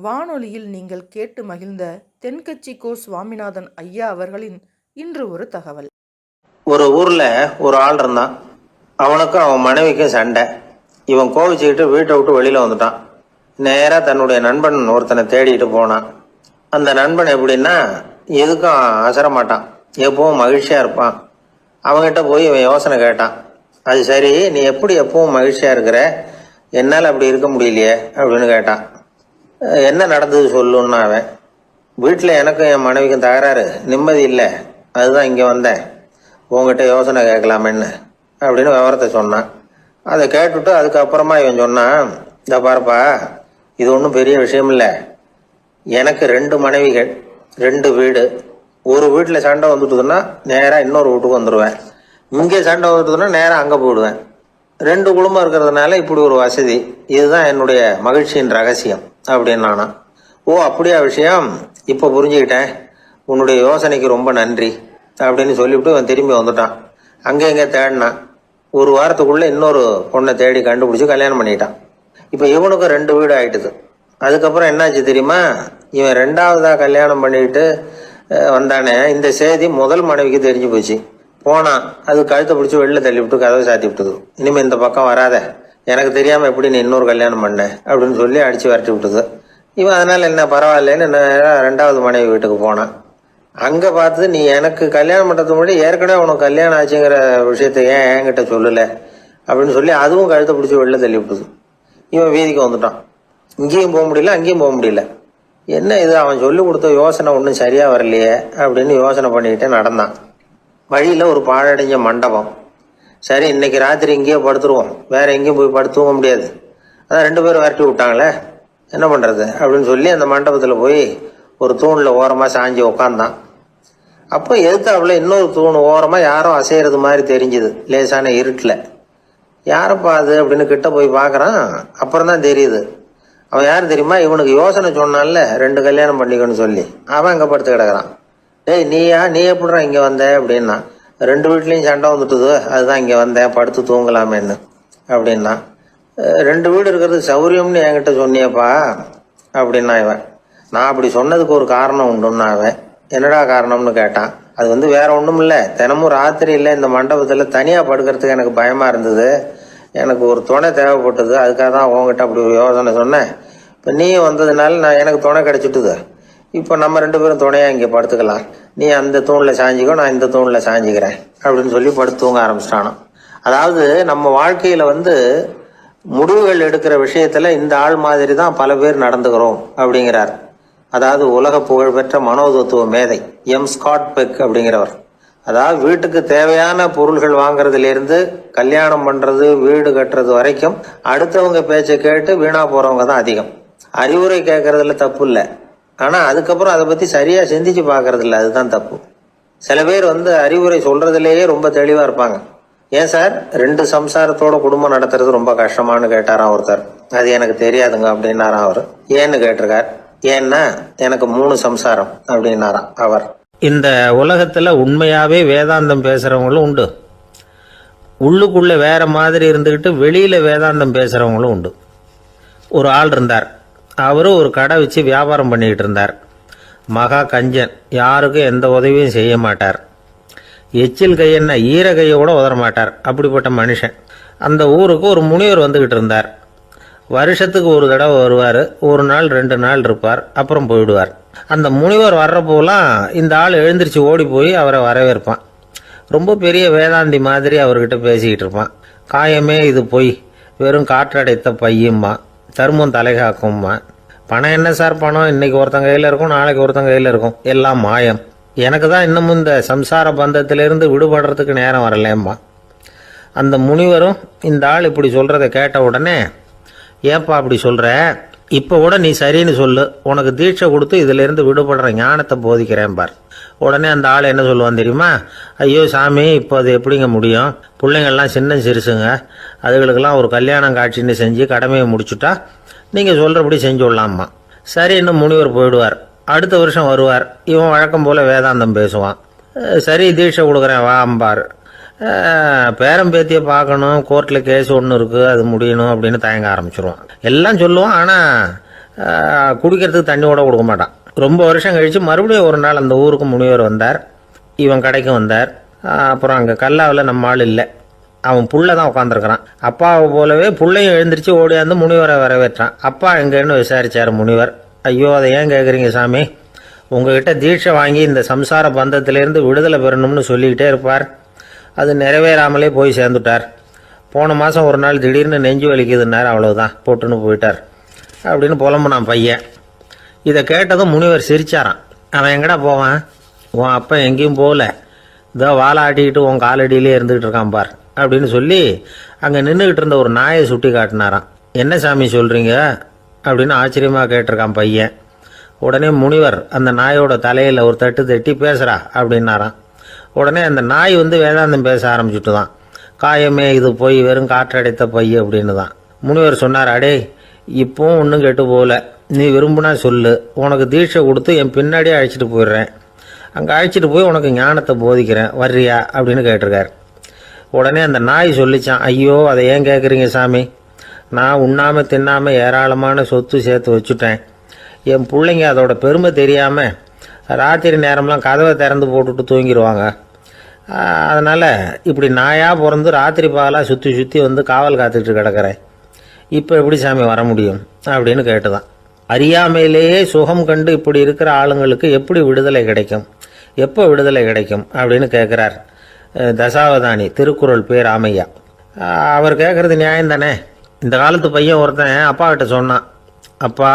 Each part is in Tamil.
வானொலியில் நீங்கள் கேட்டு மகிழ்ந்த தென்கட்சி கோ சுவாமிநாதன் ஐயா அவர்களின் இன்று ஒரு தகவல். ஒரு ஊர்ல ஒரு ஆள் இருந்தான். அவனுக்கும் அவன் மனைவிக்கும் சண்டை. இவன் கோவிச்சுக்கிட்டு வீட்டை விட்டு வெளியில வந்துட்டான். நேரா தன்னுடைய நண்பன் ஒருத்தனை தேடிட்டு போனான். அந்த நண்பன் எப்படின்னா எதுக்கும் அசர மாட்டான், எப்பவும் மகிழ்ச்சியா இருப்பான். அவன்கிட்ட போய் இவன் யோசனை கேட்டான். அது சரி, நீ எப்படி எப்பவும் மகிழ்ச்சியா இருக்கிற, என்னால் அப்படி இருக்க முடியலையே அப்படின்னு கேட்டான். என்ன நடந்தது சொல்லுன்னா அவன், வீட்டில் எனக்கும் என் மனைவிக்கும் தகராறு, நிம்மதி இல்லை, அதுதான் இங்கே வந்தேன், உங்ககிட்ட யோசனை கேட்கலாமேன்னு அப்படின்னு விவரத்தை சொன்னான். அதை கேட்டுட்டு அதுக்கப்புறமா இவன் சொன்னான், இந்த பாருப்பா, இது ஒன்றும் பெரிய விஷயம் இல்லை. எனக்கு 2 மனைவிகள், 2 வீடு. ஒரு வீட்டில் சண்டை வந்துட்டுதுன்னா நேராக இன்னொரு வீட்டுக்கு வந்துடுவேன். இங்கே சண்டை வந்துட்டுதுன்னா நேராக அங்கே போயிடுவேன். 2 குடும்பம் இருக்கிறதுனால இப்படி ஒரு வசதி. இதுதான் என்னுடைய மகிழ்ச்சியின் ரகசியம் அப்படின்னு நானா. ஓ அப்படியா விஷயம், இப்போ புரிஞ்சுக்கிட்டேன், உன்னுடைய யோசனைக்கு ரொம்ப நன்றி அப்படின்னு சொல்லிவிட்டு அவன் திரும்பி வந்துட்டான். அங்கே எங்கே தேடினான். ஒரு வாரத்துக்குள்ளே இன்னொரு பொண்ணை தேடி கண்டுபிடிச்சி கல்யாணம் பண்ணிட்டான். இப்போ இவனுக்கும் 2 வீடு ஆயிட்டுது. அதுக்கப்புறம் என்னாச்சு தெரியுமா, இவன் 2வதா கல்யாணம் பண்ணிக்கிட்டு வந்தானே, இந்த செய்தி முதல் மனைவிக்கு தெரிஞ்சு போச்சு. போனான், அது கழுத்தை பிடிச்சி வெளில தள்ளி விட்டு கதவை சாத்தி விட்டுது. இனிமேல் இந்த பக்கம் வராத, எனக்கு தெரியாமல் எப்படி நீ இன்னொரு கல்யாணம் பண்ண அப்படின்னு சொல்லி அடித்து விரட்டி விட்டுது. இவன் அதனால் என்ன பரவாயில்லன்னு 2வது மனைவி வீட்டுக்கு போனான். அங்கே பார்த்து, நீ எனக்கு கல்யாணம் பண்ணுறதுக்கு முன்னாடி ஏற்கனவே உனக்கு கல்யாணம் ஆச்சுங்கிற விஷயத்த ஏன் என்கிட்ட சொல்லலை அப்படின்னு சொல்லி அதுவும் கழுத்தை பிடிச்சி வெளில தள்ளி விட்டுது. இவன் வீதிக்கு வந்துட்டான். இங்கேயும் போக முடியல, அங்கேயும் போக முடியல. என்ன இது, அவன் சொல்லி கொடுத்த யோசனை ஒன்றும் சரியாக வரலையே அப்படின்னு யோசனை பண்ணிக்கிட்டே நடந்தான். வழியில் ஒரு பாழடைஞ்ச மண்டபம். சரி, இன்னைக்கு ராத்திரி இங்கேயே படுத்துருவோம், வேற எங்கேயும் போய் படுத்துவங்க முடியாது, அதான் 2 பேரும் விரட்டி விட்டாங்களே, என்ன பண்ணுறது அப்படின்னு சொல்லி அந்த மண்டபத்தில் போய் ஒரு தூணில் ஓரமாக சாஞ்சி உக்காந்தான். அப்போ எதுத்தாப்புல இன்னொரு தூண் ஓரமாக யாரோ அசைகிறது மாதிரி தெரிஞ்சுது, லேசான இருட்டில். யாரப்பா அது அப்படின்னு கிட்ட போய் பார்க்குறான். அப்புறம் தான் தெரியுது, அவன் யார் தெரியுமா, இவனுக்கு யோசனை சொன்னான்ல 2 கல்யாணம் பண்ணிக்கணும்னு சொல்லி, அவன் அங்கே படுத்து கிடக்குறான். டேய் நீ எப்படிறா இங்கே வந்த அப்படின்னா, 2 வீட்லேயும் சண்டை வந்துட்டுது, அதுதான் இங்கே வந்தேன், படுத்து தூங்கலாமேன்னு அப்படின்னா. 2 வீடு இருக்கிறது சௌரியம்னு என்கிட்ட சொன்னியப்பா அப்படின்னா இவன். நான் அப்படி சொன்னதுக்கு ஒரு காரணம் உண்டுன்னா அவன். என்னடா காரணம்னு கேட்டான். அது வேற ஒன்றும் இல்லை, தினமும் ராத்திரி இல்லை இந்த மண்டபத்தில் தனியாக படுக்கிறதுக்கு எனக்கு பயமாக இருந்தது, எனக்கு ஒரு துணை தேவைப்பட்டது, அதுக்காக தான் உங்ககிட்ட அப்படி ஒரு யோசனை சொன்னேன். இப்போ நீ வந்ததுனால எனக்கு துணை கிடைச்சிட்டுது. இப்போ நம்ம 2 பேரும் துணையாக இங்கே படுத்துக்கலாம், நீ அந்த தூணில் சாஞ்சிக்கோ, நான் இந்த தூணில் சாஞ்சிக்கிறேன் அப்படின்னு சொல்லி படுத்து தூங்க ஆரம்பிச்சிட்டானோ. அதாவது நம்ம வாழ்க்கையில் முடிவுகள் எடுக்கிற விஷயத்தில் இந்த ஆள் மாதிரி தான் பல பேர் நடந்துக்கிறோம் அப்படிங்கிறார். அதாவது உலக புகழ்பெற்ற மனோதத்துவ மேதை ஸ்காட் பெக் அப்படிங்கிறவர். அதாவது வீட்டுக்கு தேவையான பொருள்கள் வாங்குறதுலேருந்து கல்யாணம் பண்ணுறது, வீடு கட்டுறது வரைக்கும் அடுத்தவங்க பேச்சை கேட்டு வீணா போகிறவங்க தான் அதிகம். அறிவுரை கேட்கறதுல தப்பு இல்லை, ஆனால் அதுக்கப்புறம் அதை பற்றி சரியாக சிந்திச்சு பார்க்கறது இல்லை, அதுதான் தப்பு. சில பேர் அறிவுரை சொல்றதுலேயே ரொம்ப தெளிவாக இருப்பாங்க. ஏன் சார் 2 சம்சாரத்தோட குடும்பம் நடத்துறது ரொம்ப கஷ்டமானு கேட்டாராம் ஒருத்தர். அது எனக்கு தெரியாதுங்க அப்படின்னாராம் அவர். ஏன்னு கேட்டிருக்கார். ஏன்னா எனக்கு 3 சம்சாரம் அப்படின்னாராம் அவர். இந்த உலகத்தில் உண்மையாகவே வேதாந்தம் பேசுகிறவங்களும் உண்டு, உள்ளுக்குள்ளே வேற மாதிரி இருந்துக்கிட்டு வெளியில் வேதாந்தம் பேசுகிறவங்களும் உண்டு. ஒரு ஆள் இருந்தார், அவரும் ஒரு கடை வச்சு வியாபாரம் பண்ணிக்கிட்டு இருந்தார். மகா கஞ்சன், யாருக்கும் எந்த உதவியும் செய்ய மாட்டார். எச்சில் கையென்ன ஈர கையை கூட உதற மாட்டார், அப்படிப்பட்ட மனுஷன். அந்த ஊருக்கு ஒரு முனிவர் வந்துக்கிட்டு இருந்தார். வருஷத்துக்கு ஒரு தடவை வருவார், 1 நாள் 2 நாள் இருப்பார், அப்புறம் போயிடுவார். அந்த முனிவர் வர்றப்போலாம் இந்த ஆள் எழுந்திரிச்சு ஓடி போய் அவரை வரவேற்பான். ரொம்ப பெரிய வேதாந்தி மாதிரி அவர்கிட்ட பேசிக்கிட்டு இருப்பான். காயமே இது பொய், வெறும் காற்றடைத்த பையும்மா, தர்மம் தலைகாக்கும்மா, பணம் என்ன சார் பணம், இன்னைக்கு ஒருத்தன் கையில் இருக்கும், நாளைக்கு ஒருத்தன் கையில் இருக்கும், எல்லாம் மாயம், எனக்கு தான் இன்னமும் இந்த சம்சார பந்தத்திலிருந்து விடுபடுறதுக்கு நேரம் வரலேம்மா. அந்த முனிவரும் இந்த ஆள் இப்படி சொல்கிறத கேட்ட உடனே, ஏப்பா அப்படி சொல்கிற, இப்போ கூட நீ சரின்னு சொல்லு, உனக்கு தீட்சை கொடுத்து இதிலேருந்து விடுபடுற ஞானத்தை போதிக்கிறேன் பார். உடனே அந்த ஆள் என்ன சொல்லுவான் தெரியுமா, ஐயோ சாமி, இப்போ அது எப்படிங்க முடியும், பிள்ளைங்கள்லாம் சின்ன சிறுசுங்க, அதுகளுக்கெல்லாம் ஒரு கல்யாணம் காட்சின்னு செஞ்சு கடமையை முடிச்சுட்டா நீங்கள் சொல்கிறபடி செஞ்சு விடலாமா. சரின்னு முனிவர் போயிடுவார். அடுத்த வருஷம் வருவார். இவன் வழக்கம் போல் வேதாந்தம் பேசுவான். சரி தீட்சை கொடுக்குறேன் வா அம்பார். பேரம்பேத்தியை பார்க்கணும், கோர்ட்டில் கேஸ் ஒன்று இருக்குது, அது முடியணும் அப்படின்னு தயங்க ஆரம்பிச்சிருவான். எல்லாம் சொல்லுவான், ஆனால் குடிக்கிறதுக்கு தண்ணி கூட கொடுக்க மாட்டான். ரொம்ப வருஷம் கழித்து மறுபடியும் ஒரு நாள் அந்த ஊருக்கு முனிவர் வந்தார். இவன் கடைக்கு வந்தார். அப்புறம் அங்கே கல்லாவில் நம்ம ஆள் இல்லை. அவன் புள்ள தான் உட்காந்துருக்கிறான். அப்பாவை போலவே புள்ளையும் எழுந்திரிச்சு ஓடியாந்து முனிவரை வரவேற்றான். அப்பா எங்கன்னு விசாரிச்சார் முனிவர். ஐயோ, அதை ஏன் கேட்குறீங்க சாமி? உங்ககிட்ட தீட்சை வாங்கி இந்த சம்சார பந்தத்திலேருந்து விடுதலை பெறணும்னு சொல்லிக்கிட்டே இருப்பார். அது நிறைவேறாமலே போய் சேர்ந்துட்டார். போன மாதம் ஒரு நாள் திடீர்னு நெஞ்சு வலிக்குதுன்னார். அவ்வளோதான், போட்டுன்னு போயிட்டார் அப்படின்னு புலம்புனான் பையன். இதை கேட்டதும் முனிவர் சிரிச்சாரான். அவன் எங்கடா போவான்? உன் அப்பா எங்கேயும் போகல, இதோ வாழை ஆட்டிக்கிட்டு உன் காலடியிலே இருந்துகிட்டு இருக்கான் பார் அப்படின்னு சொல்லி அங்கே நின்றுக்கிட்டு இருந்த ஒரு நாயை சுட்டி காட்டினாரான். என்ன சாமி சொல்கிறீங்க அப்படின்னு ஆச்சரியமாக கேட்டிருக்கான் பையன். உடனே முனிவர் அந்த நாயோட தலையில் ஒரு தட்டு தட்டி பேசுகிறா அப்படின்னாரான். உடனே அந்த நாய் வேதாந்தம் பேச ஆரம்பிச்சுட்டு தான். காயமே இது போய் வெறும் காற்றடைத்த பை அப்படின்னு தான். முனிவர் சொன்னார், அடே இப்போவும் ஒன்றும் கெட்டு போகல, நீ விரும்புனா சொல்லு, உனக்கு தீட்சை கொடுத்து என் பின்னாடியே அழைச்சிட்டு போயிடுறேன், அங்கே அழைச்சிட்டு போய் உனக்கு ஞானத்தை போதிக்கிறேன், வர்றியா அப்படின்னு கேட்டிருக்கார். உடனே அந்த நாய் சொல்லிச்சான், ஐயோ அதை ஏன் கேட்குறீங்க சாமி, நான் உண்ணாமல் தின்னாமல் ஏராளமான சொத்து சேர்த்து வச்சுட்டேன். என் பிள்ளைங்க அதோட பெருமை தெரியாமல் ராத்திரி நேரம்லாம் கதவை திறந்து போட்டுட்டு தூங்கிடுவாங்க. அதனால் இப்படி நாயாக பிறந்து ராத்திரி பகலாக சுற்றி சுற்றி காவல் காத்துக்கிட்டு கிடக்கிறேன். இப்போ எப்படி சாமி வர முடியும் அப்படின்னு கேட்டுதான். அறியாமையிலேயே சுகம் கண்டு இப்படி இருக்கிற ஆளுங்களுக்கு எப்படி விடுதலை கிடைக்கும், எப்போ விடுதலை கிடைக்கும் அப்படின்னு கேட்குறார் தசாவதானி, திருக்குறள் பேர் ராமையா. அவர் கேட்குறது நியாயம் தானே. இந்த காலத்து பையன் ஒருத்தன் அப்பா கிட்ட சொன்னான், அப்பா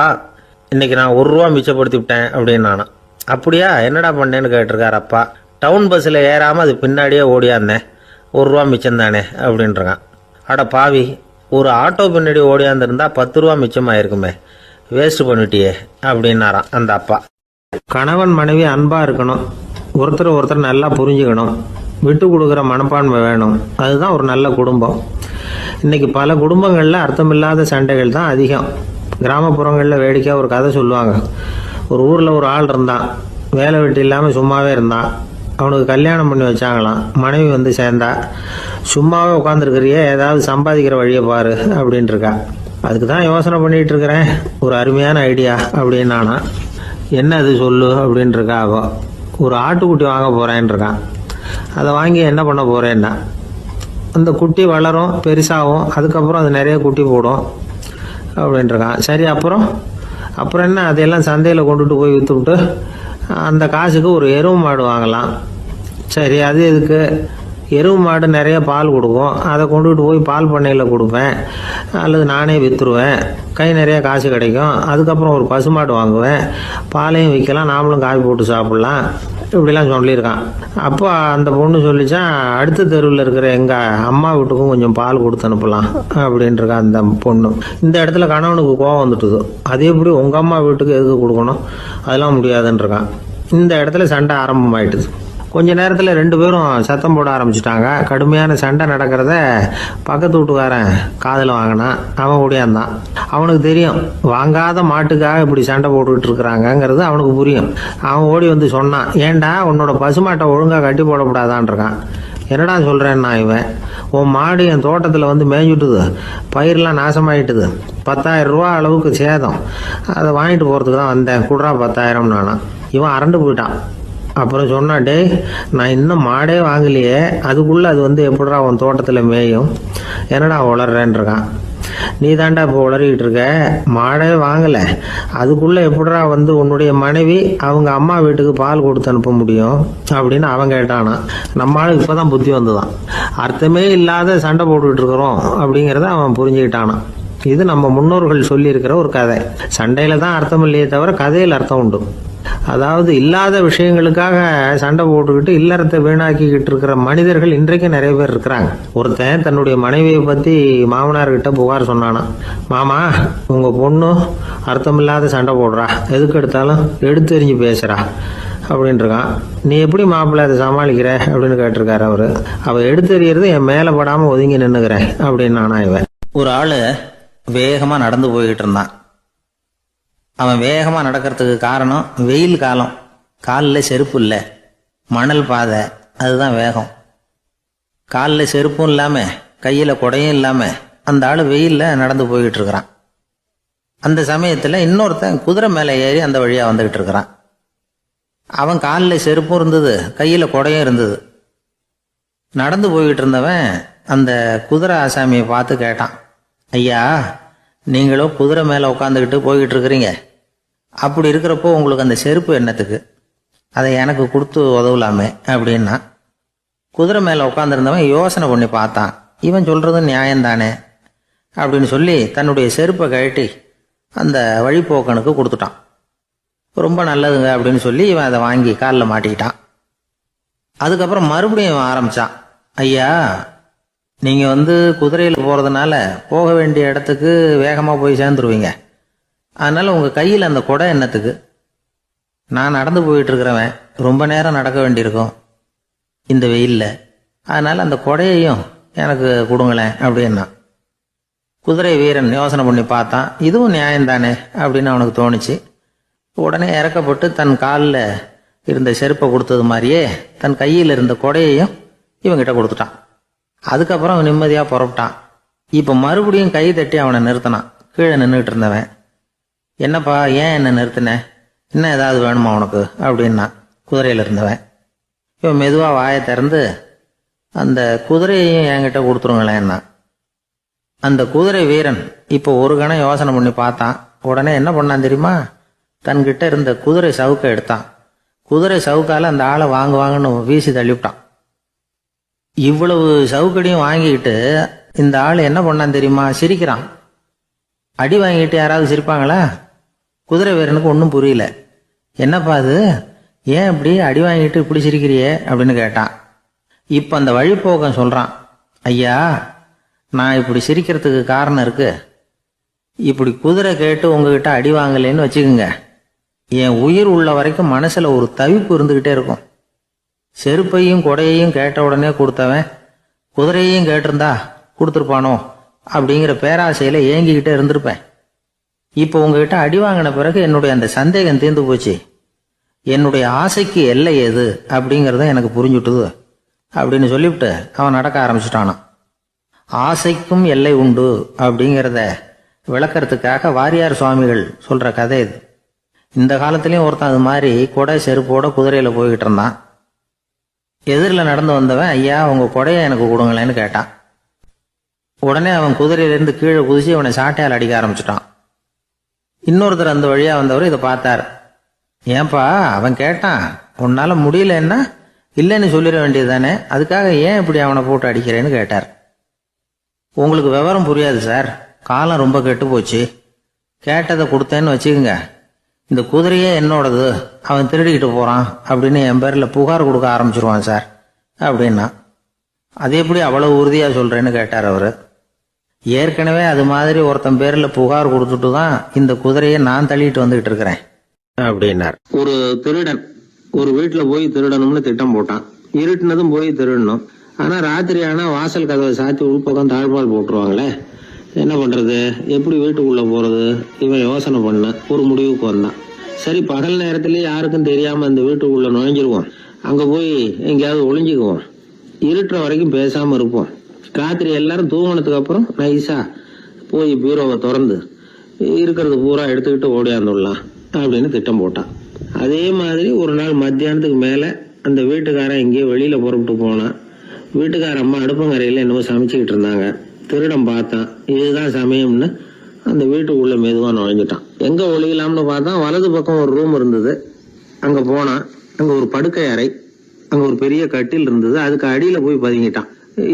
இன்னைக்கு நான் 1 ரூபா மிச்சப்படுத்தி விட்டேன் அப்படின்னு. நானும் அப்படியா, என்னடா பண்ணேன்னு கேட்டிருக்கார் அப்பா. டவுன் பஸ்ஸில் ஏறாமல் அது பின்னாடியே ஓடியாந்தேன், 1 ரூபா மிச்சம் தானே அப்படின்றான். அட பாவி, ஒரு ஆட்டோ பின்னாடி ஓடியாந்துருந்தா 10 ரூபா மிச்சமாயிருக்குமே, வேஸ்ட் பண்ணிட்டியே அப்படின்னாராம் அந்த அப்பா. கணவன் மனைவி அன்பாக இருக்கணும், ஒருத்தர் நல்லா புரிஞ்சுக்கணும், விட்டு கொடுக்குற மனப்பான்மை வேணும், அதுதான் ஒரு நல்ல குடும்பம். இன்னைக்கு பல குடும்பங்களில் அர்த்தமில்லாத சண்டைகள் தான் அதிகம். கிராமப்புறங்களில் வேடிக்கையாக ஒரு கதை சொல்லுவாங்க. ஒரு ஊரில் ஒரு ஆள் இருந்தான், வேலை வெட்டி இல்லாமல் சும்மாவே இருந்தான். அவனுக்கு கல்யாணம் பண்ணி வச்சாங்களாம். மனைவி சேர்ந்தா, சும்மாவே உட்காந்துருக்கிறியே, ஏதாவது சம்பாதிக்கிற வழியை பாரு அப்படின்ட்டுருக்கா. அதுக்கு தான் யோசனை பண்ணிகிட்டு இருக்கிறேன், ஒரு அருமையான ஐடியா அப்படின்னு. நானா, என்ன அது சொல்லு அப்படின்ட்டுருக்கா. அவ ஒரு ஆட்டுக்குட்டி வாங்க போகிறேன்ருக்கான். அதை வாங்கி என்ன பண்ண போகிறேன்னா, அந்த குட்டி வளரும், பெருசாகும், அதுக்கப்புறம் அது நிறைய குட்டி போடும் அப்படின்ட்டுருக்கான். சரி, அப்புறம் என்ன, அதையெல்லாம் சந்தையில் கொண்டுட்டு போய் விற்றுவிட்டு அந்த காசுக்கு ஒரு எருவு மாடு வாங்கலாம். சரி, அது எதுக்கு? எருவு மாடு நிறைய பால் கொடுக்கும், அதை கொண்டுகிட்டு போய் பால் பண்ணையில் கொடுப்பேன், அல்லது நானே விற்றுருவேன், கை நிறைய காசு கிடைக்கும். அதுக்கப்புறம் ஒரு பசுமாடு வாங்குவேன், பாலையும் விற்கலாம், நாமளும் காய் போட்டு சாப்பிட்லாம், இப்படிலாம் சொல்லியிருக்கான். அப்போ அந்த பொண்ணு சொல்லிச்சான், அடுத்த தெருவில் இருக்கிற எங்கள் அம்மா வீட்டுக்கும் கொஞ்சம் பால் கொடுத்து அனுப்பலாம் அப்படின்ட்டுருக்கான் அந்த பொண்ணு. இந்த இடத்துல கணவனுக்கு கோவம் வந்துட்டுது. அது எப்படி உங்கள் அம்மா வீட்டுக்கு எதுக்கு கொடுக்கணும், அதெல்லாம் முடியாதுன்றிருக்கான். இந்த இடத்துல சண்டை ஆரம்பமாயிட்டுது. கொஞ்ச நேரத்தில் 2 பேரும் சத்தம் போட ஆரம்பிச்சிட்டாங்க. கடுமையான சண்டை நடக்கிறத பக்கத்து வீட்டுக்காரன் காதில் வாங்கினான். அவன் ஓடியாந்தான். அவனுக்கு தெரியும், வாங்காத மாட்டுக்காக இப்படி சண்டை போட்டுக்கிட்டு இருக்கிறாங்கங்கிறது அவனுக்கு புரியும். அவன் ஓடி சொன்னான், ஏண்டா உன்னோட பசுமாட்டை ஒழுங்காக கட்டி போடக்கூடாதான்ருக்கான். என்னடா சொல்கிறேன்னா, இவன் உன் மாடு என் தோட்டத்தில் மேய்ஞ்சுட்டுது, பயிரெலாம் நாசமாயிட்டுது, 10,000 ரூபா அளவுக்கு சேதம், அதை வாங்கிட்டு போகிறதுக்கு தான் வந்தேன், குடுறா 10,000 நானா. இவன் அரண்டு போயிட்டான். அப்புறம் சொன்னான், டே நான் இன்னும் மாடே வாங்கலையே, அதுக்குள்ளே அது எப்படிடா உன் தோட்டத்தில் மேயும், என்னடா உளறேன்ருக்கான். நீ தாண்டா இப்போ உளறிக்கிட்டு இருக்க, மாடே வாங்கலை, அதுக்குள்ளே எப்படிடா உன்னுடைய மனைவி அவங்க அம்மா வீட்டுக்கு பால் கொடுத்து அனுப்ப முடியும் அப்படின்னு அவன் கேட்டானா. நம்மளால இப்போ தான் புத்தி வந்துதான், அர்த்தமே இல்லாத சண்டை போட்டுக்கிட்டு இருக்கிறோம் அப்படிங்கிறத அவன் புரிஞ்சுக்கிட்டானான். இது நம்ம முன்னோர்கள் சொல்லியிருக்கிற ஒரு கதை. சண்டையில் தான் அர்த்தம் இல்லையே தவிர கதையில் அர்த்தம் உண்டு. அதாவது இல்லாத விஷயங்களுக்காக சண்டை போட்டுக்கிட்டு இல்லறத்தை வீணாக்கிக்கிட்டு இருக்கிற மனிதர்கள் இன்றைக்கு நிறைய பேர் இருக்கிறாங்க. ஒருத்தன் தன்னுடைய மனைவியை பற்றி மாமனார்கிட்ட புகார் சொன்னானா, மாமா உங்கள் பொண்ணு அர்த்தமில்லாத சண்டை போடுறா, எதுக்கு எடுத்தாலும் எடுத்தெறிஞ்சு பேசுகிறா அப்படின்ட்டுருக்கான். நீ எப்படி மாப்பிள்ளை அதை சமாளிக்கிற அப்படின்னு கேட்டிருக்காரு அவர். அவள் எடுத்தெறியறது என் மேலே படாமல் ஒதுங்கி நின்றுக்கிறேன் அப்படின்னு நானா. இவன் ஒரு ஆள் வேகமாக நடந்து போய்கிட்டு இருந்தான். அவன் வேகமாக நடக்கிறதுக்கு காரணம் வெயில் காலம், காலில் செருப்பு இல்லை, மணல் பாதை, அதுதான் வேகம். காலில் செருப்பும் இல்லாமல் கையில் குடையும் இல்லாமல் அந்த ஆள் வெயிலில் நடந்து போய்கிட்டு இருக்கிறான். அந்த சமயத்தில் இன்னொருத்தன் குதிரை மேலே ஏறி அந்த வழியாக வந்துக்கிட்டு இருக்கிறான். அவன் காலில் செருப்பும் இருந்தது, கையில் குடையும் இருந்தது. நடந்து போய்கிட்டு இருந்தவன் அந்த குதிரை ஆசாமியை பார்த்து கேட்டான், ஐயா, நீங்களும் குதிரை மேலே உட்காந்துக்கிட்டு போய்கிட்டு இருக்கிறீங்க, அப்படி இருக்கிறப்போ உங்களுக்கு அந்த செருப்பு என்னத்துக்கு? அதை எனக்கு கொடுத்து உதவலாமே அப்படின்னா. குதிரை மேலே உட்காந்துருந்தவன் யோசனை பண்ணி பார்த்தான். இவன் சொல்கிறது நியாயம்தானே அப்படின்னு சொல்லி தன்னுடைய செருப்பை கழட்டி அந்த வழிப்போக்கனுக்கு கொடுத்துட்டான். ரொம்ப நல்லதுங்க அப்படின்னு சொல்லி இவன் அதை வாங்கி காலில் மாட்டிக்கிட்டான். அதுக்கப்புறம் மறுபடியும் இவன் ஆரம்பித்தான், ஐயா, நீங்கள் குதிரையில் போகிறதுனால போக வேண்டிய இடத்துக்கு வேகமாக போய் சேர்ந்துருவீங்க. அதனால் உங்கள் கையில் அந்த குடை என்னத்துக்கு? நான் நடந்து போயிட்டு இருக்கிறவன், ரொம்ப நேரம் நடக்க வேண்டியிருக்கும் இந்த வெயிலில், அதனால் அந்த குடையையும் எனக்கு கொடுங்களேன் அப்படின்னா. குதிரை வீரன் யோசனை பண்ணி பார்த்தான், இதுவும் நியாயம்தானே அப்படின்னு அவனுக்கு தோணுச்சு. உடனே இறக்கப்பட்டு தன் காலில் இருந்த செருப்பை கொடுத்தது மாதிரியே தன் கையில் இருந்த கொடையையும் இவங்கிட்ட கொடுத்துட்டான். அதுக்கப்புறம் அவன் நிம்மதியாக புறப்பட்டான். இப்போ மறுபடியும் கை தட்டி அவனை நிறுத்தினான். கீழே நின்றுட்டு இருந்தவன், என்னப்பா, ஏன் என்ன நிறுத்தின? இன்னும் ஏதாவது வேணுமா உனக்கு அப்படின்னா குதிரையில் இருந்தவன். இவன் மெதுவாக வாயை திறந்து, அந்த குதிரையையும் என்கிட்ட கொடுத்துருங்களேன்னா. அந்த குதிரை வீரன் இப்போ ஒரு கணம் யோசனை பண்ணி பார்த்தான். உடனே என்ன பண்ணான் தெரியுமா? தன்கிட்ட இருந்த குதிரை சவுக்கை எடுத்தான். குதிரை சவுக்கால அந்த ஆளை வாங்குன்னு வீசி தள்ளிவிட்டான். இவ்வளவு சவுக்கடியும் வாங்கிக்கிட்டு இந்த ஆள் என்ன பண்ணான் தெரியுமா? சிரிக்கிறான். அடி வாங்கிட்டு யாராவது சிரிப்பாங்களா? குதிரை வீரனுக்கு ஒன்றும் புரியல. என்னப்பா அது, ஏன் இப்படி அடி வாங்கிட்டு இப்படி சிரிக்கிறியே அப்படின்னு கேட்டான். இப்போ அந்த வழிப்போக்கன் சொல்கிறான், ஐயா, நான் இப்படி சிரிக்கிறதுக்கு காரணம் இருக்கு. இப்படி குதிரை கேட்டு உங்ககிட்ட அடி வாங்கலேன்னு வச்சுக்கோங்க, என் உயிர் உள்ள வரைக்கும் மனசில் ஒரு தவிப்பு இருந்துக்கிட்டே இருக்கும். செருப்பையும் கொடையையும் கேட்ட உடனே கொடுத்தவன் குதிரையையும் கேட்டிருந்தா கொடுத்துருப்பானோ அப்படிங்கிற பேராசையில் ஏங்கிக்கிட்டே இருந்திருப்பேன். இப்போ உங்ககிட்ட அடி வாங்கின பிறகு என்னுடைய அந்த சந்தேகம் தீர்ந்து போச்சு. என்னுடைய ஆசைக்கு எல்லை எது அப்படிங்கிறத எனக்கு புரிஞ்சுட்டுது அப்படின்னு சொல்லிவிட்டு அவன் நடக்க ஆரம்பிச்சிட்டானான். ஆசைக்கும் எல்லை உண்டு அப்படிங்கிறத விளக்கறதுக்காக வாரியார் சுவாமிகள் சொல்கிற கதை இது. இந்த காலத்துலேயும் ஒருத்தன் அது மாதிரி கொடை செருப்போட குதிரையில் போய்கிட்டு இருந்தான். எதிரில் நடந்து வந்தவன், ஐயா, உங்கள் கொடையை எனக்கு கொடுங்களேன்னு கேட்டான். உடனே அவன் குதிரையிலேருந்து கீழே குதிச்சு அவனை சாட்டையால் அடிக்க ஆரம்பிச்சிட்டான். இன்னொருத்தர் அந்த வழியாக வந்தவர் இதை பார்த்தார். ஏன்பா, அவன் கேட்டான், உன்னால் முடியலன்னா இல்லைன்னு சொல்லிட வேண்டியது தானே, அதுக்காக ஏன் இப்படி அவனை போட்டு அடிக்கிறேன்னு கேட்டார். உங்களுக்கு விவரம் புரியாது சார், காலம் ரொம்ப கெட்டு போச்சு. கேட்டதை கொடுத்தேன்னு வச்சுக்கோங்க, இந்த குதிரையே என்னோடது, அவன் திருடிக்கிட்டு போகிறான் அப்படின்னு என் பேரில் புகார் கொடுக்க ஆரம்பிச்சிருவான் சார் அப்படின்னா. அது எப்படி அவ்வளவு உறுதியாக சொல்கிறேன்னு கேட்டார் அவர். ஏற்கனவே அது மாதிரி ஒருத்தன் பேரில் புகார் கொடுத்துட்டு தான் இந்த குதிரையை நான் தள்ளிட்டு வந்துகிட்டு இருக்கிறேன் அப்படின்னார். ஒரு திருடன் ஒரு வீட்டில் போய் திருடணும்னு திட்டம் போட்டான். இருட்டுனதும் போய் திருடணும். ஆனால் ராத்திரி ஆனால் வாசல் கதவை சாத்தி உள்பக்கம் தாழ்பால் போட்டுருவாங்களே, என்ன பண்ணுறது, எப்படி வீட்டுக்குள்ளே போகிறது? இவன் யோசனை பண்ண ஒரு முடிவுக்கு வந்தான். சரி, பகல் நேரத்துலேயே யாருக்கும் தெரியாமல் இந்த வீட்டுக்குள்ளே நுழைஞ்சிருவோம், அங்கே போய் எங்கேயாவது ஒளிஞ்சிக்குவோம், இருட்டுற வரைக்கும் பேசாமல் இருப்போம். ராத்திரி எல்லாரும் தூங்கினதுக்கு அப்புறம் நைஸா போய் பீரோவை திறந்து இருக்கிறது பூரா எடுத்துக்கிட்டு ஓடியாந்துடலாம் அப்படின்னு திட்டம் போட்டான். அதே மாதிரி ஒரு நாள் மத்தியானத்துக்கு மேலே அந்த வீட்டுக்காரன் எங்கேயோ வெளியில் புறப்பட்டு போனான். வீட்டுக்கார அம்மா அடுப்பங்கரையில் என்னவோ சமைச்சிக்கிட்டு இருந்தாங்க. திருடன் பார்த்தான். இதுதான் சமயம்னு அந்த வீட்டுக்குள்ளே மெதுவாக நுழைஞ்சிட்டான். எங்கே ஒளியலாம்னு பார்த்தா வலது பக்கம் ஒரு ரூம் இருந்தது. அங்கே போனான். அங்கே ஒரு படுக்கை அறை, அங்கே ஒரு பெரிய கட்டில் இருந்தது. அதுக்கு அடியில் போய் பதுங்கிட்டான்.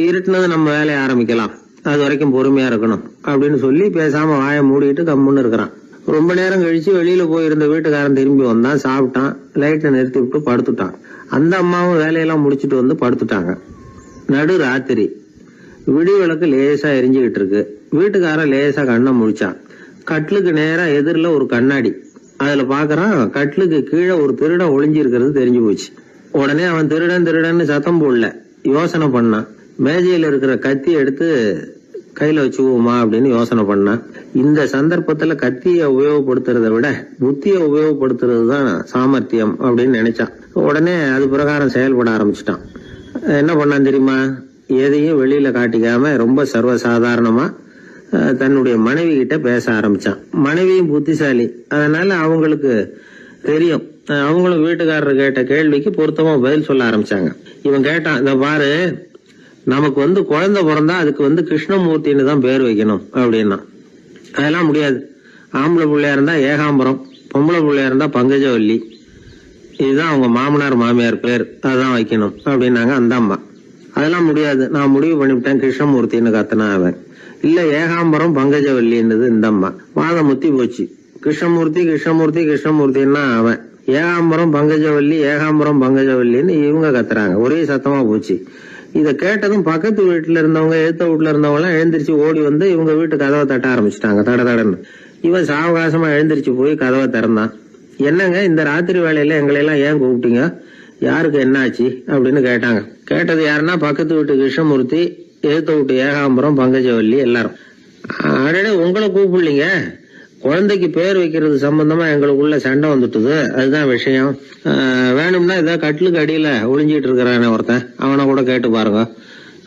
இருட்டுனது நம்ம வேலையை ஆரம்பிக்கலாம், அது வரைக்கும் பொறுமையாக இருக்கணும் அப்படின்னு சொல்லி பேசாமல் வாயை மூடிட்டு கம்முன்னு இருக்கிறான். ரொம்ப நேரம் கழிச்சு வெளியில போயிருந்த வீட்டுக்காரன் திரும்பி வந்தான். சாப்பிட்டான். லைட்டை நிறுத்தி விட்டு படுத்துட்டான். அந்த அம்மாவும் வேலையெல்லாம் முடிச்சுட்டு வந்து படுத்துட்டாங்க. நடு ராத்திரி, விடி விளக்கு லேசா எரிஞ்சுக்கிட்டு இருக்கு. வீட்டுக்காரன் லேசா கண்ணை முழிச்சான். கட்லுக்கு நேரா எதிரில் ஒரு கண்ணாடி. அதுல பாக்குறான், கட்லுக்கு கீழே ஒரு திருடன் ஒளிஞ்சு இருக்கிறது தெரிஞ்சு போச்சு. உடனே அவன் திருடன் திருடன்னு சத்தம் போடல, யோசனை பண்ணான். மேஜையில இருக்கிற கத்தி எடுத்து கையில வச்சுக்குவோமா அப்படின்னு யோசனை பண்ணான். இந்த சந்தர்ப்பத்துல கத்தியை உபயோகப்படுத்துறத விட புத்தியை உபயோகப்படுத்துறது தான் சாமர்த்தியம் அப்படின்னு நினைச்சான். உடனே அது பிரகாரம் செயல்பட ஆரம்பிச்சிட்டான். என்ன பண்ணான் தெரியுமா? எதையும் வெளியில காட்டிக்காம ரொம்ப சர்வசாதாரணமா தன்னுடைய மனைவி கிட்ட பேச ஆரம்பிச்சான். மனைவியும் புத்திசாலி, அதனால அவங்களுக்கு தெரியும். அவங்களும் வீட்டுக்காரர் கேட்ட கேள்விக்கு பொருத்தமா பதில் சொல்ல ஆரம்பிச்சாங்க. இவன் கேட்டான், இந்த பாரு, நமக்கு குழந்தை பிறந்தா அதுக்கு கிருஷ்ணமூர்த்தின்னு தான் பேர் வைக்கணும் அப்படின்னா. அதெல்லாம் முடியாது. ஆம்பளை பிள்ளையா இருந்தா ஏகாம்பரம், பொம்பளை பிள்ளையா இருந்தா பங்கஜவல்லி, இதுதான் அவங்க மாமனார் மாமியார் பேர், அதுதான் வைக்கணும் அப்படின்னாங்க அந்த அம்மா. அதெல்லாம் முடியாது, நான் முடிவு பண்ணிவிட்டேன் கிருஷ்ணமூர்த்தின்னு கத்தனா அவன். இல்ல ஏகாம்பரம் பங்கஜவல்லின்றது இந்த அம்மா. வாதம் முத்தி போச்சு. கிருஷ்ணமூர்த்தி கிருஷ்ணமூர்த்தி கிருஷ்ணமூர்த்தின்னா அவன். ஏகாம்பரம் பங்கஜவல்லி ஏகாம்பரம் பங்கஜவல்லின்னு இவங்க கத்துறாங்க. ஒரே சத்தமா போச்சு. இத கேட்டதும் பக்கத்து வீட்டுல இருந்தவங்க, எழுத்த வீட்டுல இருந்தவங்க எல்லாம் எழுந்திரிச்சு ஓடி வந்து இவங்க வீட்டு கதவை தட்ட ஆரம்பிச்சுட்டாங்க. தட தடன்னு. இவன் சாவகாசமா எழுந்திரிச்சு போய் கதவை திறந்தான். என்னங்க இந்த ராத்திரி வேலையில எங்களை எல்லாம் ஏன் கூப்பிட்டீங்க, யாருக்கு என்ன ஆச்சு அப்படின்னு கேட்டாங்க. கேட்டது யாருன்னா பக்கத்து வீட்டு கிருஷ்ணமூர்த்தி, எழுத்த வீட்டு ஏகாம்பரம் பங்கஜவல்லி எல்லாரும். அடடே, உங்களை கூப்பிடலீங்க, குழந்தைக்கு பேர் வைக்கிறது சம்பந்தமா எங்களுக்குள்ள சண்டை வந்துட்டுது, அதுதான் விஷயம். வேணும்னா இதை கட்டிலுக்கு அடியில ஒளிஞ்சிட்டு இருக்கிறானே ஒருத்தன், அவனை கூட கேட்டு பாருங்க,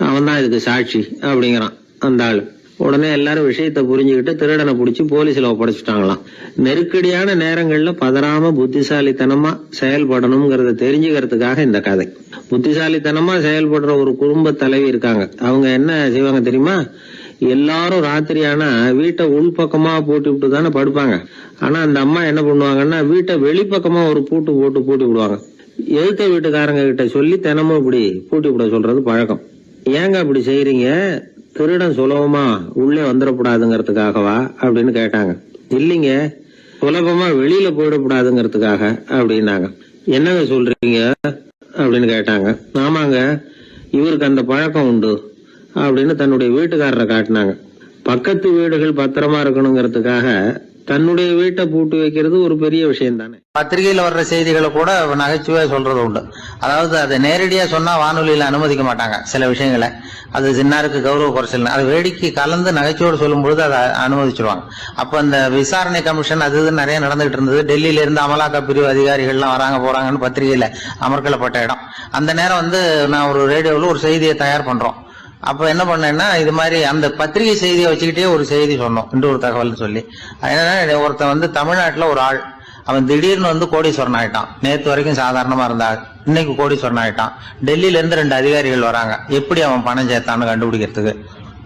அவன் தான் இதுக்கு சாட்சி அப்படிங்கிறான் அந்த ஆளு. உடனே எல்லாரும் விஷயத்த புரிஞ்சுக்கிட்டு திருடனை பிடிச்சி போலீஸ்ல ஒப்படைச்சிட்டாங்களாம். நெருக்கடியான நேரங்கள்ல பதறாம புத்திசாலித்தனமா செயல்படணுங்கிறத தெரிஞ்சுக்கிறதுக்காக இந்த கதை. புத்திசாலித்தனமா செயல்படுற ஒரு குடும்ப தலைவி இருக்காங்க. அவங்க என்ன செய்வாங்க தெரியுமா? எல்லாரும் ராத்திரியானா வீட்டை உள்பக்கமா போட்டு விட்டு தானே படுப்பாங்க. ஆனா அந்த அம்மா என்ன பண்ணுவாங்கன்னா வீட்டை வெளிப்பக்கமா ஒரு பூட்டு போட்டு பூட்டி விடுவாங்க. எழுத்த வீட்டுக்காரங்க கிட்ட சொல்லி தினமும் இப்படி பூட்டி விட சொல்றது பழக்கம். ஏங்க அப்படி செய்யறீங்க, திருடன் சுலபமா உள்ளே வந்துடக்கூடாதுங்கிறதுக்காகவா அப்படின்னு கேட்டாங்க. இல்லைங்க, சுலபமா வெளியில போயிடக்கூடாதுங்கிறதுக்காக அப்படின்னாங்க. என்னங்க சொல்றீங்க அப்படின்னு கேட்டாங்க. ஆமாங்க, இவருக்கு அந்த பழக்கம் உண்டு அப்படின்னு தன்னுடைய வீட்டுக்காரரை காட்டினாங்க. பக்கத்து வீடுகள் பத்திரமா இருக்கணுங்கிறதுக்காக தன்னுடைய வீட்டை பூட்டி வைக்கிறது ஒரு பெரிய விஷயம் தானே. பத்திரிகையில வர்ற செய்திகளை கூட நகைச்சுவையா சொல்றது உண்டு. அதாவது அதை நேரடியா சொன்னா வானொலியில அனுமதிக்க மாட்டாங்க சில விஷயங்களை. அது சின்னாருக்கு கௌரவ குறைச்சல், அது வேடிக்கை கலந்து நகைச்சுவோடு சொல்லும் பொழுது அதை அனுமதிச்சிருவாங்க. அப்ப அந்த விசாரணை கமிஷன் அது இது நிறைய நடந்துகிட்டு இருந்தது. டெல்லியில இருந்து அமலாக்க பிரிவு அதிகாரிகள்லாம் வராங்க போறாங்கன்னு பத்திரிகையில அமர்க்கப்பட்ட இடம். அந்த நேரம் நான் ஒரு ரேடியோவில் ஒரு செய்தியை தயார் பண்றோம். அப்ப என்ன பண்ணேன்னா, இது மாதிரி அந்த பத்திரிகை செய்தியை வச்சுக்கிட்டே ஒரு செய்தி சொன்னோம், இன்னொரு தகவல் சொல்லி. என்னன்னா, ஒருத்தன் தமிழ்நாட்டுல ஒரு ஆள், அவன் திடீர்னு கோடீஸ்வரன் ஆயிட்டான். நேத்து வரைக்கும் சாதாரணமா இருந்தாள், இன்னைக்கு கோடீஸ்வரன் ஆயிட்டான். டெல்லியில இருந்து 2 அதிகாரிகள் வராங்க, எப்படி அவன் பணம் சேர்த்தான்னு கண்டுபிடிக்கிறதுக்கு.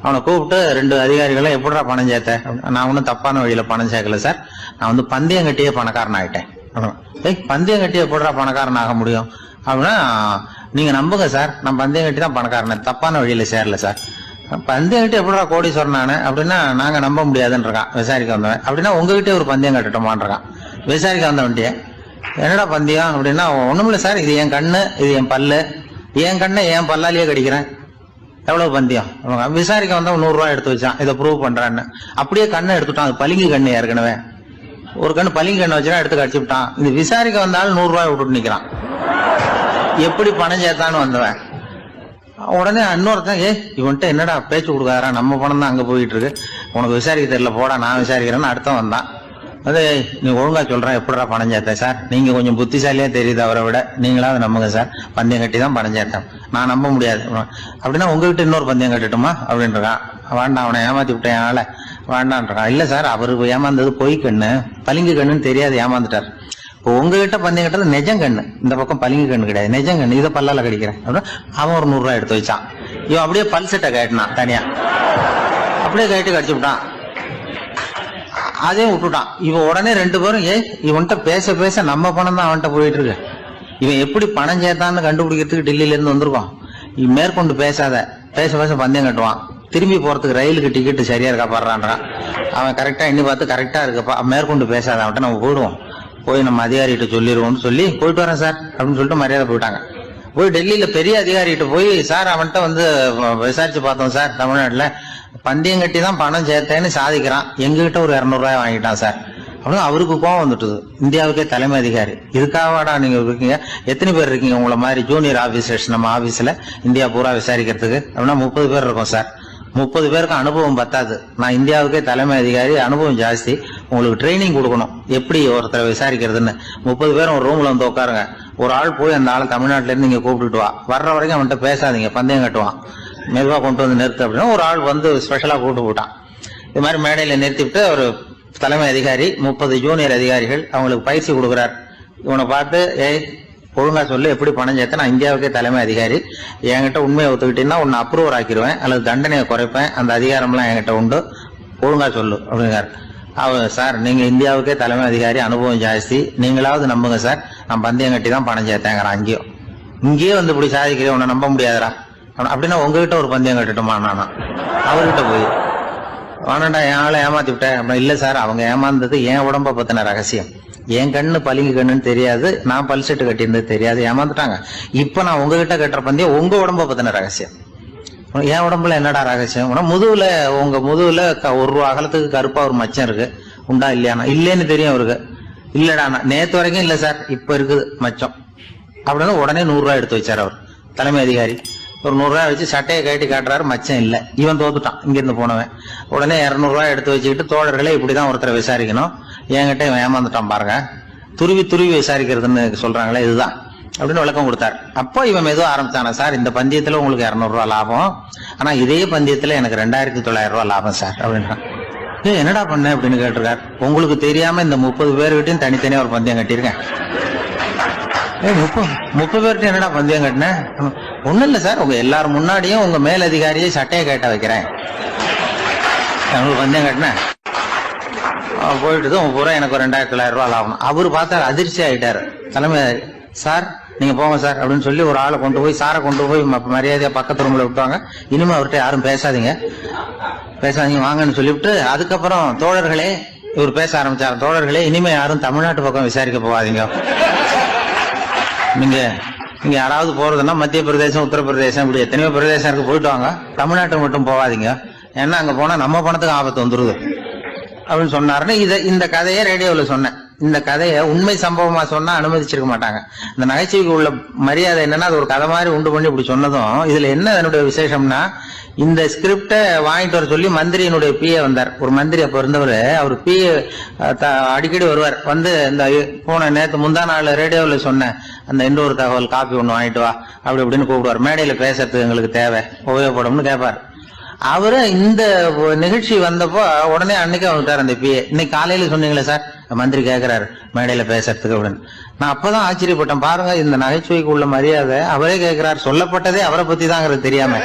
அவனை கூப்பிட்டு 2 அதிகாரிகளும் எப்படிடா பணம் சேர்த்த? நான் ஒன்னும் தப்பான வழியில பணம் சேர்க்கல சார், நான் பந்தயம் கட்டியே பணக்காரன் ஆயிட்டேன். பந்தயம் கட்டி எப்படிடா பணக்காரன் ஆக முடியும் அப்படின்னா, நீங்க நம்புங்க சார், நான் பந்தயம் கட்டி தான் பணக்காரன், தப்பான வழியில சேரல சார். பந்தயம் கட்டி எப்படிடா கோடீஸ்வரன் ஆனேன் அப்படின்னா, நாங்க நம்ப முடியாதுன்னு இருக்கான் விசாரிக்க வந்தவன். அப்படின்னா உங்ககிட்டே ஒரு பந்தயம் கட்டட்டோமான் இருக்கான் விசாரிக்க வந்தவன்ட்டிய. என்னடா பந்தயம் அப்படின்னா, ஒண்ணுமில்ல சார், இது என் கண்ணு, இது என் பல்லு, என் கண்ணை என் பல்லாலேயே கடிக்கிறேன், எவ்வளவு பந்தயம். விசாரிக்க வந்தவன் 100 ரூபாய் எடுத்து வச்சான், இதை ப்ரூவ் பண்றான்னு. அப்படியே கண்ணை எடுத்துட்டான், அது பளிங்கு கண்ணு. ஏற்கனவே ஒரு கண்ணு பளிங்கு கண்ணு வச்சுனா எடுத்து கடிச்சு விட்டான். இது விசாரிக்க வந்தாலும் 100 ரூபாய் விட்டுட்டு நிக்கிறான். எப்படி பணம் சேர்த்தான்னு வந்தவன். உடனே இன்னொருத்தன், இவன்ட்ட என்னடா பேச்சு கொடுக்காரா, நம்ம பணம் தான் அங்க போயிட்டு இருக்கு, உனக்கு விசாரிக்க தெரியல, போடா நான் விசாரிக்கிறேன்னு அடுத்தவன் வந்தான். அது நீ ஒழுங்கா சொல்றேன், எப்படிடா பணம் சேர்த்தேன் சார், நீங்க கொஞ்சம் புத்திசாலியா தெரியுது அவரை விட, நீங்களாவது நம்புங்க சார், பந்தயம் கட்டி தான் பணம் சேர்த்தேன், நான் நம்ப முடியாது. அப்படின்னா உங்ககிட்ட இன்னொரு பந்தயம் கட்டட்டுமா அப்படின்றான். வேண்டாம், அவனை ஏமாத்தி விட்டேன் ஆள வேண்டான்றான். இல்ல சார், அவரு ஏமாந்தது பொய் கண்ணு, பளிங்கு கண்ணுன்னு தெரியாது, ஏமாந்துட்டார். உங்ககிட்ட பந்தயம் கட்டுறது நெஜம் கண்ணு, இந்த பக்கம் பளிங்கு கண்ணு கிடையாது, நெஜம் கண்ணு, இதை பல்லால கடிக்கிறேன் அப்படின்னா அவன் ஒரு 100 ரூபாய் எடுத்து வச்சான். இவன் அப்படியே பல்செட்டை கட்டினான் தனியா, அப்படியே கட்டி கடிச்சு விட்டான். அதையும் விட்டுட்டான். இவன் உடனே 2 பேரும், இவன்கிட்ட பேச பேச நம்ம பணம் தான் அவன்கிட்ட போயிட்டு இருக்கு, இவன் எப்படி பணம் சேர்த்தான்னு கண்டுபிடிக்கிறதுக்கு டெல்லியில இருந்து வந்திருக்கான். இவன் மேற்கொண்டு பேசாத, பேச பேச பந்தயம் கட்டுவான். திரும்பி போறதுக்கு ரயிலுக்கு டிக்கெட் சரியா இருக்கா பாடுறான்றான். அவன் கரெக்டா எண்ணி பார்த்து கரெக்டா இருக்கப்பா, மேற்கொண்டு பேசாத, அவன்கிட்ட நம்ம போயிடுவோம், போய் நம்ம அதிகாரிகிட்ட சொல்லிடுவோம்னு சொல்லி போயிட்டு வரேன் சார் அப்படின்னு சொல்லிட்டு மரியாதை போயிட்டாங்க. போய் டெல்லியில பெரிய அதிகாரிகிட்ட போய், சார் அவன்கிட்ட விசாரிச்சு பார்த்தோம் சார், தமிழ்நாட்டுல பந்தயம் கட்டி தான் பணம் சேர்த்தேன்னு சாதிக்கிறான், எங்ககிட்ட ஒரு 200 ரூபாய் வாங்கிட்டான் சார் அப்படின்னு. அவருக்கு கோவம் வந்துட்டுது. இந்தியாவுக்கே தலைமை அதிகாரி, இதுக்காகவாடா நீங்க இருக்கீங்க, எத்தனை பேர் இருக்கீங்க உங்களை மாதிரி ஜூனியர் ஆபீசர்ஸ் நம்ம ஆபீஸ்ல இந்தியா பூரா விசாரிக்கிறதுக்கு அப்படின்னா 30 பேர் இருக்கோம் சார். 30 பேருக்கு அனுபவம் பத்தாது, நான் இந்தியாவுக்கே தலைமை அதிகாரி, அனுபவம் ஜாஸ்தி, உங்களுக்கு ட்ரைனிங் கொடுக்கணும் எப்படி ஒருத்தரை விசாரிக்கிறதுன்னு. 30 பேரும் ஒரு ரூம்ல வந்து உட்காருங்க, ஒரு ஆள் போய் அந்த ஆளை தமிழ்நாட்டுல இருந்து நீங்க கூப்பிட்டுட்டு வா, வர்ற வரைக்கும் அவன்கிட்ட பேசாதீங்க, பந்தயம் கட்டுவான், மெதுவா கொண்டு வந்து நிறுத்து அப்படின்னா ஒரு ஆள் வந்து ஸ்பெஷலா கூப்பிட்டு போட்டான். இது மாதிரி மேடையில நிறுத்திவிட்டு ஒரு தலைமை அதிகாரி 30 ஜூனியர் அதிகாரிகள் அவங்களுக்கு பயிற்சி கொடுக்குறார். இவனை பார்த்து, ஏய் ஒழுங்கா சொல்லு, எப்படி பணம் சேர்த்த, நான் இந்தியாவுக்கே தலைமை அதிகாரி, என்கிட்ட உண்மையை ஒத்துக்கிட்டீங்கன்னா உன்னை அப்ரூவர் ஆக்கிடுவேன் அல்லது தண்டனையை குறைப்பேன், அந்த அதிகாரம்லாம் என்கிட்ட உண்டு, ஒழுங்கா சொல்லு அப்படிங்கிறார். அவர், சார் நீங்க இந்தியாவுக்கே தலைமை அதிகாரி, அனுபவம் ஜாஸ்தி, நீங்களாவது நம்புங்க சார், நான் பந்தயம் கட்டி தான் பணம் சேர்த்தேங்கிறான். இங்கேயே வந்து இப்படி சாதிக்கிறேன், உன்னை நம்ப முடியாதரா அப்படின்னா உங்ககிட்ட ஒரு பந்தயம் கட்டுட்டுமா நானா அவர்கிட்ட போய் வேணாண்டா என் ஆளை ஏமாத்தி விட்டேன் அப்படின்னா, இல்ல சார் அவங்க ஏமாந்தது என் உடம்ப பத்தின ரகசியம், என் கண்ணு பளிங்கு கண்ணுன்னு தெரியாது, நான் பல் செட்டு கட்டியிருந்தது தெரியாது, ஏமாந்துட்டாங்க. இப்ப நான் உங்ககிட்ட கட்டுற பந்தயம் உங்க உடம்ப பத்தின ரகசியம். என் உடம்புல என்னடா ரகசியம்? முதுகுல, உங்க முதுகுல 1 ரூபா அகலத்துக்கு கருப்பா ஒரு மச்சம் இருக்கு, உண்டா இல்லையானா? இல்லேன்னு தெரியும் அவருக்கு. இல்லடா நேத்து வரைக்கும் இல்ல சார், இப்ப இருக்குது மச்சம் அப்படின்னு உடனே 100 ரூபாய் எடுத்து வச்சார் அவர் தலைமை அதிகாரி. ஒரு 100 ரூபாய் வச்சு சட்டையை கட்டி காட்டுறாரு, மச்சம் இல்ல. இவன் தோத்துட்டான், இங்கிருந்து போனவன். உடனே 200 ரூபாய் எடுத்து வச்சுக்கிட்டு, தோழர்களே இப்படிதான் ஒருத்தரை விசாரிக்கணும், என்கிட்ட இவன் ஏமாந்துட்டான் பாருங்க, துருவி துருவி விசாரிக்கிறதுன்னு சொல்றாங்களே இதுதான் அப்படின்னு விளக்கம் கொடுத்தார். அப்போ இவன் மெதுவா ஆரம்பிச்சானா, சார் இந்த பந்தயத்துல உங்களுக்கு 200 ரூபாய் லாபம், ஆனா இதே பந்தயத்துல எனக்கு 2900 ரூபாய் லாபம் சார் அப்படின்றான். என்னடா பண்ண அப்படின்னு கேட்டிருக்காரு. உங்களுக்கு தெரியாம இந்த 30 பேர்கிட்டையும் தனித்தனியா ஒரு பந்தயம் கட்டியிருக்கேன். 30 பேர்கிட்ட என்னடா பந்தயம் கட்டினேன்? ஒண்ணும் இல்ல சார், உங்க எல்லாரும் முன்னாடியும் உங்க மேலதிகாரியை சட்டையை கேட்ட வைக்கிறேன், உங்களுக்கு பந்தயம் கட்டினேன். போயிட்டு பூரா எனக்கு 2900 ரூபாய் லாபம். அவரு பார்த்தா அதிர்ச்சி ஆயிட்டாரு. தலைமை, சார் நீங்க போங்க சார் அப்படின்னு சொல்லி ஒரு ஆளை கொண்டு போய், சாரை கொண்டு போய் மரியாதையா பக்கத்து ரூம்ல விட்டுவாங்க, இனிமே அவர்கிட்ட யாரும் பேசாதீங்க வாங்கன்னு சொல்லிவிட்டு, அதுக்கப்புறம் தோழர்களே, இவர் பேச ஆரம்பிச்சாரு, தோழர்களே இனிமே யாரும் தமிழ்நாட்டு பக்கம் விசாரிக்க போகாதீங்க, நீங்க யாராவது போறதுன்னா மத்திய பிரதேசம், உத்தரப்பிரதேசம், இப்படி எத்தனையோ பிரதேசம் இருக்கு, போயிட்டு வாங்க, தமிழ்நாட்டுக்கு மட்டும் போகாதீங்க, ஏன்னா அங்க போனா நம்ம பணத்துக்கு ஆபத்து வந்துருது அப்படின்னு சொன்னாருன்னு இந்த கதையை ரேடியோல சொன்னேன். இந்த கதையை உண்மை சம்பவமா சொன்னா அனுமதிச்சிருக்க மாட்டாங்க. இந்த நகைச்சுவைக்கு உள்ள மரியாதை என்னன்னா, அது ஒரு கதை மாதிரி உண்டு பண்ணி இப்படி சொன்னதும், இதுல என்ன என்னுடைய விசேஷம்னா, இந்த ஸ்கிரிப்டை வாங்கிட்டு வர சொல்லி மந்திரியினுடைய பிஏ வந்தார். ஒரு மந்திரி அப்ப இருந்தவர், அவர் பிஏ அடிக்கடி வருவார். வந்து இந்த போன நேற்று முந்தா நாள் ரேடியோவில் சொன்ன அந்த இன்னொரு தகவல் காப்பி ஒண்ணு வாங்கிட்டு வா அப்படி இப்படின்னு கூப்பிடுவார். மேடையில பேசுறதுக்கு எங்களுக்கு தேவை, உபயோகப்படும்னு கேட்பார். அவரு இந்த நிகழ்ச்சி வந்தப்போ உடனே அன்னைக்கு வந்துட்டார் அந்த பிஏ. இன்னைக்கு காலையில சொன்னீங்களே சார், மந்திரி கேட்கிறாரு மேடையில பேசுறதுக்கு அப்படின்னு. நான் அப்பதான் ஆச்சரியப்பட்டேன். பாருங்க, இந்த நகைச்சுவைக்கு உள்ள மரியாதை. அவரே கேட்கிறார், சொல்லப்பட்டதே அவரை பத்தி தாங்கிறது தெரியாம.